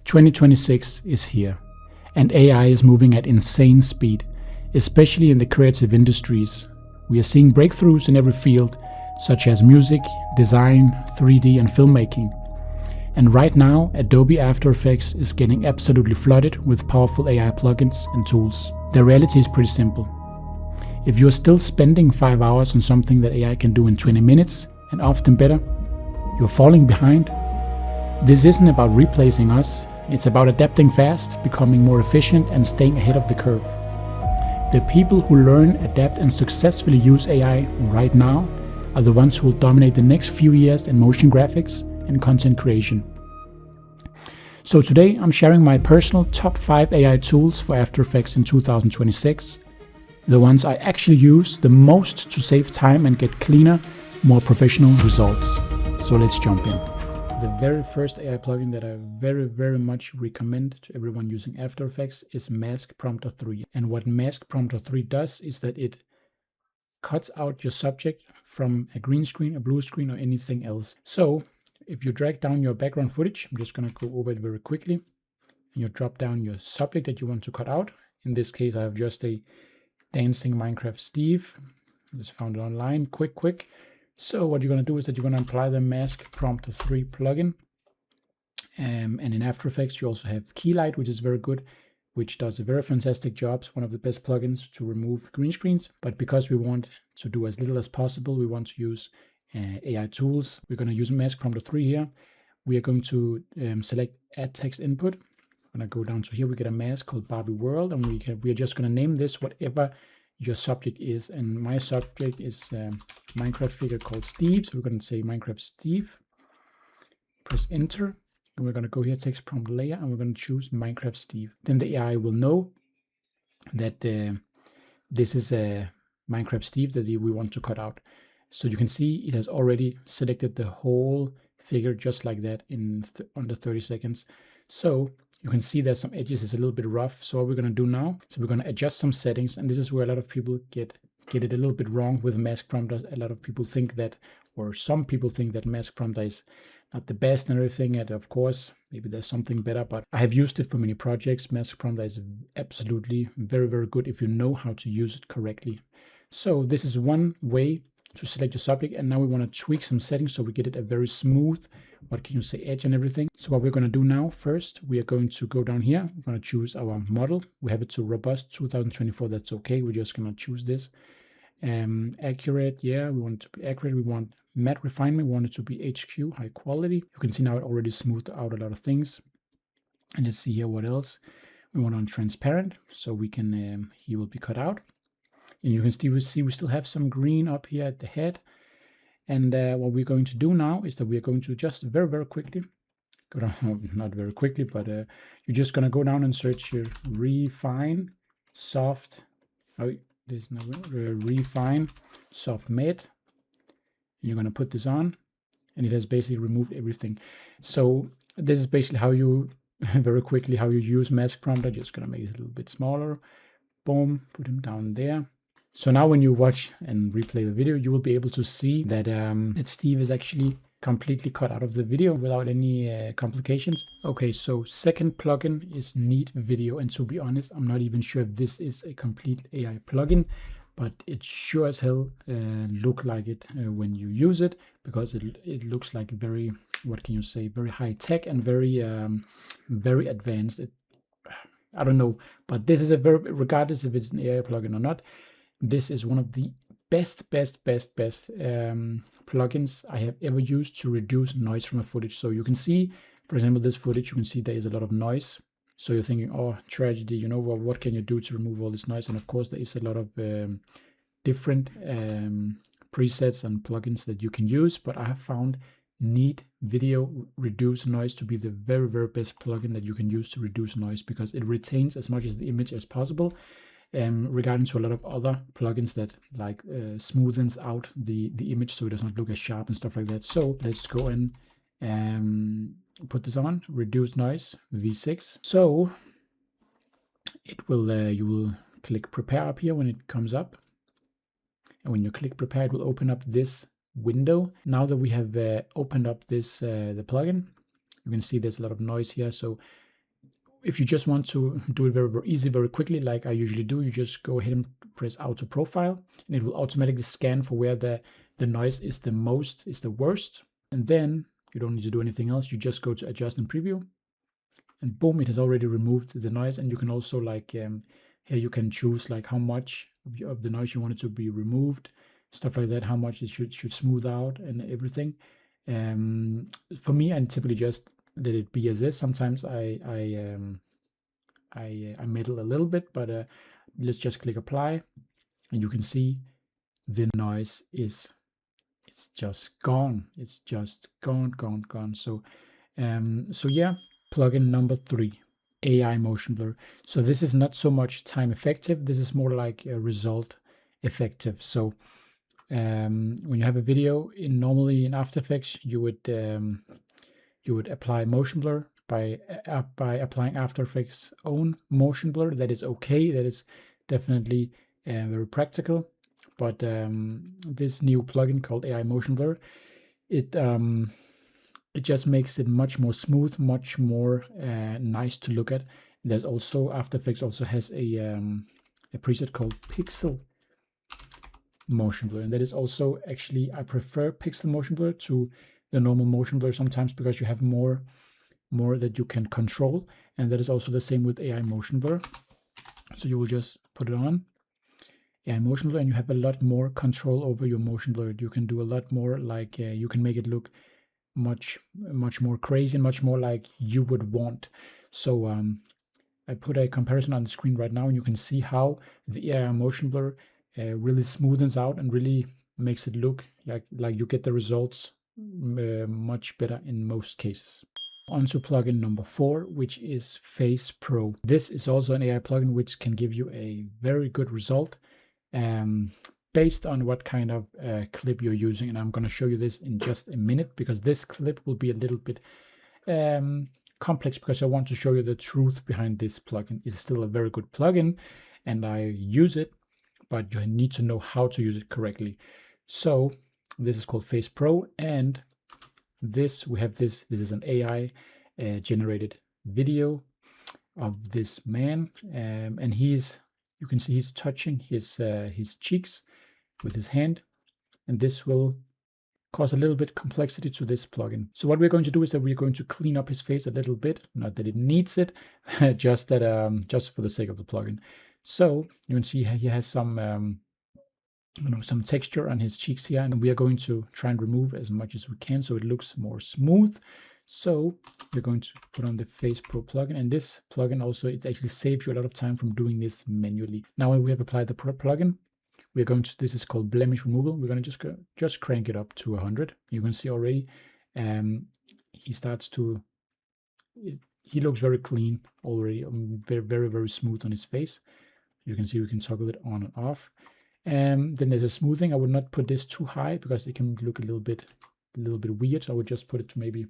2026 is here, and AI is moving at insane speed, especially in the creative industries. We are seeing breakthroughs in every field, such as music, design, 3D, and filmmaking. And right now, Adobe After Effects is getting absolutely flooded with powerful AI plugins and tools. The reality is pretty simple. If you're still spending 5 hours on something that AI can do in 20 minutes, and often better, you're falling behind. This isn't about replacing us, it's about adapting fast, becoming more efficient, and staying ahead of the curve. The people who learn, adapt, and successfully use AI right now are the ones who will dominate the next few years in motion graphics and content creation. So today I'm sharing my personal top 5 AI tools for After Effects in 2026, the ones I actually use the most to save time and get cleaner, more professional results. So let's jump in. The very first AI plugin that I very much recommend to everyone using After Effects is Mask Prompter 3. And what Mask Prompter 3 does is that it cuts out your subject from a green screen, a blue screen, or anything else. So if you drag down your background footage, I'm just going to go over it very quickly, and you drop down your subject that you want to cut out. In this case, I have just a dancing Minecraft Steve. I just found it online, quick. So what you're going to do is that you're going to apply the Mask Prompter 3 plugin. And in After Effects, you also have Keylight, which is very good, which does a very fantastic job. It's one of the best plugins to remove green screens. But because we want to do as little as possible, we want to use AI tools. We're going to use Mask Prompter 3 here. We are going to select Add Text Input. I'm going to go down to here. We get a mask called Barbie World, and we are just going to name this whatever your subject is. And my subject is Minecraft figure called Steve. So we're going to say Minecraft Steve. Press Enter. And we're going to go here, text prompt layer, and we're going to choose Minecraft Steve. Then the AI will know that this is a Minecraft Steve that we want to cut out. So you can see it has already selected the whole figure just like that in under 30 seconds. So you can see there's some edges, it's a little bit rough. So what we're going to do now, so we're going to adjust some settings, and this is where a lot of people get it a little bit wrong with Mask Prompter. A lot of people think that, or some people think that Mask Prompter is not the best and everything, and of course maybe there's something better, but I have used it for many projects. Mask Prompter is absolutely very good if you know how to use it correctly. So this is one way to select your subject, and now we want to tweak some settings so we get it a very smooth, what can you say, edge and everything. So what we're going to do now, first we are going to go down here, we're going to choose our model. We have it to robust 2024, that's okay. We're just going to choose this. Accurate, yeah, we want it to be accurate. We want matte refinement, we want it to be HQ, high quality. You can see now it already smoothed out a lot of things. And let's see here what else. We want on transparent, so we can he will be cut out. And you can see we still have some green up here at the head. And what we're going to do now is that we are going to just very quickly go down, not very quickly, but you're just going to go down and search your refine soft. Oh, there's no refine soft matte. And you're going to put this on, and it has basically removed everything. So this is basically how you very quickly how you use Mask Prompter. Just going to make it a little bit smaller. Boom, put him down there. So now when you watch and replay the video, you will be able to see that, that Steve is actually completely cut out of the video without any complications. Okay, so second plugin is Neat Video. And to be honest, I'm not even sure if this is a complete AI plugin, but it sure as hell look like it when you use it, because it looks like very, what can you say, very high tech and very advanced. I don't know, but this is a very, regardless if it's an AI plugin or not, this is one of the best plugins I have ever used to reduce noise from a footage. So you can see, for example, this footage, you can see there is a lot of noise. So you're thinking, oh, tragedy, you know, well, what can you do to remove all this noise? And of course, there is a lot of different presets and plugins that you can use, but I have found Neat Video Reduce Noise to be the very best plugin that you can use to reduce noise, because it retains as much as the image as possible. Regarding to a lot of other plugins that like smoothens out the image so it does not look as sharp and stuff like that. So let's go and put this on, reduce noise V6. So it will you will click prepare up here when it comes up, and when you click prepare, it will open up this window. Now that we have opened up this the plugin, you can see there's a lot of noise here. So if you just want to do it very, very easy, very quickly, like I usually do, you just go ahead and press Auto Profile, and it will automatically scan for where the noise is the worst. And then you don't need to do anything else. You just go to Adjust and Preview, and boom, it has already removed the noise. And you can also like here you can choose like how much of the noise you want it to be removed, stuff like that, how much it should smooth out and everything. For me, I typically just let it be as is. Sometimes I meddle a little bit, but let's just click Apply, and you can see the noise is it's just gone. It's just gone. So yeah, plugin number 3, AI motion blur. So this is not so much time effective. This is more like a result effective. So when you have a video normally in After Effects, you would apply motion blur by applying After Effects' own motion blur. That is okay. That is definitely very practical. But this new plugin called AI Motion Blur, it just makes it much more smooth, much more nice to look at. There's also After Effects also has a preset called Pixel Motion Blur, and that is also actually, I prefer Pixel Motion Blur to the normal motion blur sometimes, because you have more that you can control, and that is also the same with AI Motion Blur. So you will just put it on AI Motion Blur, and you have a lot more control over your motion blur. You can do a lot more, like you can make it look much more crazy and much more like you would want. So I put a comparison on the screen right now, and you can see how the AI Motion Blur really smoothens out and really makes it look like you get the results much better in most cases. On to plugin number 4, which is FacePro. This is also an AI plugin which can give you a very good result based on what kind of clip you're using. And I'm going to show you this in just a minute, because this clip will be a little bit complex, because I want to show you the truth behind this plugin. It's still a very good plugin, and I use it, but you need to know how to use it correctly. So this is called FacePro, and we have this is an AI generated video of this man, and you can see he's touching his cheeks with his hand, and this will cause a little bit complexity to this plugin. So what we're going to do is that we're going to clean up his face a little bit, not that it needs it, just for the sake of the plugin. So you can see he has some some texture on his cheeks here, and we are going to try and remove as much as we can so it looks more smooth. So we're going to put on the FacePro plugin, and this plugin also, it actually saves you a lot of time from doing this manually. Now when we have applied the plugin, we're going to, this is called blemish removal. We're going to just crank it up to 100. You can see already he starts to, he looks very clean already, very smooth on his face. You can see we can toggle it on and off. Then there's a smoothing. I would not put this too high because it can look a little bit weird. So I would just put it to maybe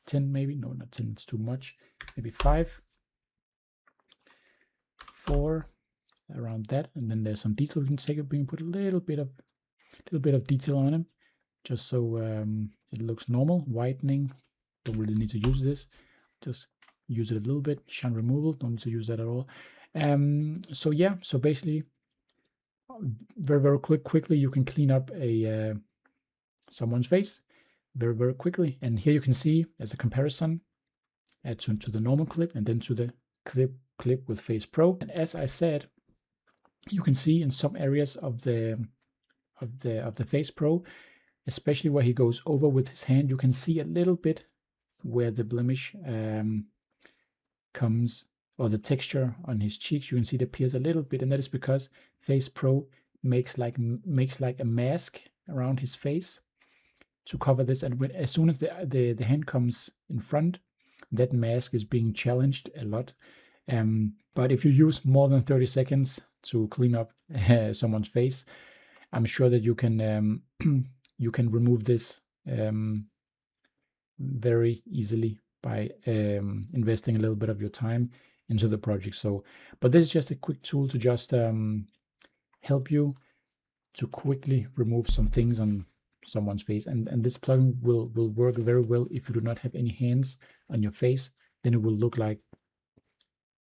10, maybe not 10. It's too much. Maybe 5, 4, around that. And then there's some detail we can take. We can put a little bit of detail on him, just so it looks normal. Whitening. Don't really need to use this. Just use it a little bit. Shine removal. Don't need to use that at all. So yeah. So basically, very quickly you can clean up a someone's face very quickly. And here you can see as a comparison to the normal clip, and then to the clip with FacePro. And as I said, you can see in some areas of the FacePro, especially where he goes over with his hand, you can see a little bit where the blemish comes, or the texture on his cheeks. You can see it appears a little bit, and that is because FacePro makes like a mask around his face to cover this. And as soon as the hand comes in front, that mask is being challenged a lot. But if you use more than 30 seconds to clean up someone's face, I'm sure that you can you can remove this very easily by investing a little bit of your time into the project. So, but this is just a quick tool to just help you to quickly remove some things on someone's face. And this plugin will work very well if you do not have any hands on your face, then it will look like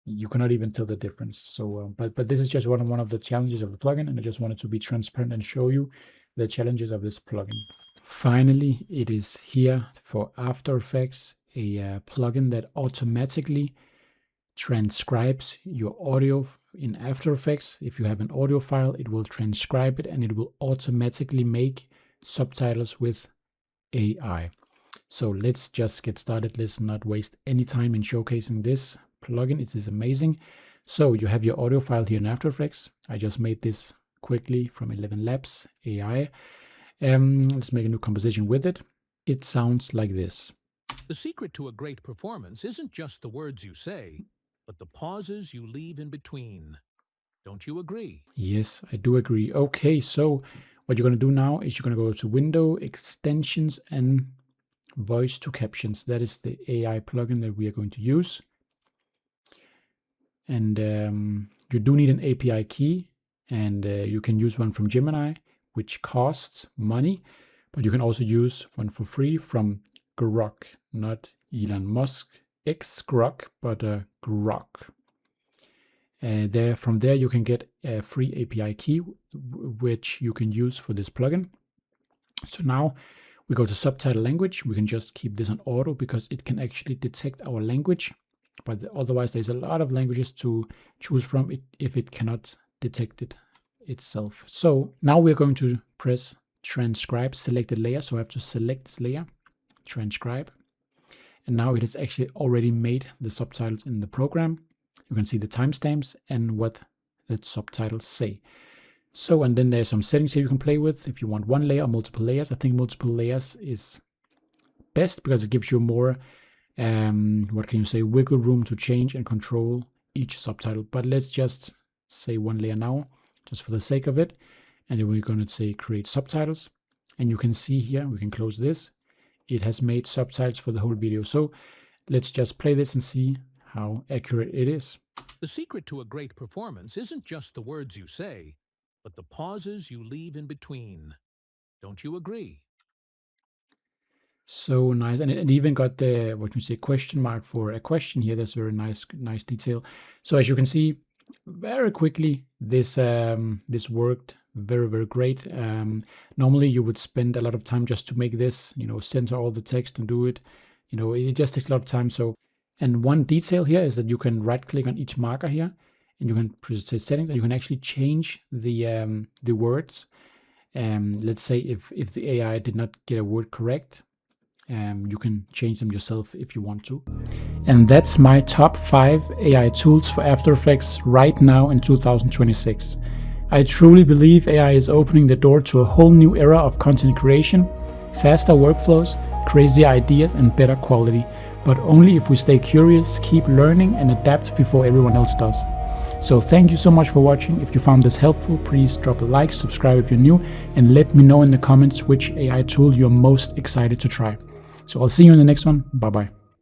you cannot even tell the difference. So, but this is just one of the challenges of the plugin, and I just wanted to be transparent and show you the challenges of this plugin. Finally, it is here for After Effects, a plugin that automatically transcribes your audio in After Effects. If you have an audio file, it will transcribe it and it will automatically make subtitles with AI. So let's just get started. Let's not waste any time in showcasing this plugin. It is amazing. So you have your audio file here in After Effects. I just made this quickly from 11 Labs AI. Let's make a new composition with it. It sounds like this. The secret to a great performance isn't just the words you say, but the pauses you leave in between. Don't you agree? Yes, I do agree. Okay, so what you're going to do now is you're going to go to Window, Extensions, and Voice to Captions. That is the AI plugin that we are going to use. And you do need an API key, and you can use one from Gemini, which costs money, but you can also use one for free from Grok, not Elon Musk X Grok, but Grok. From there you can get a free API key, which you can use for this plugin. So now we go to subtitle language. We can just keep this on auto because it can actually detect our language, but otherwise there's a lot of languages to choose from if it cannot detect it itself. So now we're going to press transcribe selected layer. So I have to select this layer, transcribe, and now it has actually already made the subtitles in the program. You can see the timestamps and what the subtitles say. So, and then there's some settings here you can play with if you want one layer or multiple layers. I think multiple layers is best because it gives you more what can you say, wiggle room to change and control each subtitle. But let's just say one layer now, just for the sake of it. And then we're going to say create subtitles. And you can see here, we can close this. It has made subtitles for the whole video. So let's just play this and see how accurate it is. The secret to a great performance isn't just the words you say, but the pauses you leave in between. Don't you agree? So nice, and it even got the, what can you say, question mark for a question here. That's very nice detail. So as you can see, very quickly, this worked very great. Normally you would spend a lot of time just to make this, center all the text and do it. It just takes a lot of time. So, and one detail here is that you can right click on each marker here, and you can press settings, and you can actually change the words. Let's say if the AI did not get a word correct, you can change them yourself if you want to. And that's my top 5 AI tools for After Effects right now in 2026. I truly believe AI is opening the door to a whole new era of content creation, faster workflows, crazy ideas, and better quality. But only if we stay curious, keep learning, and adapt before everyone else does. So thank you so much for watching. If you found this helpful, please drop a like, subscribe if you're new, and let me know in the comments which AI tool you're most excited to try. So I'll see you in the next one. Bye bye.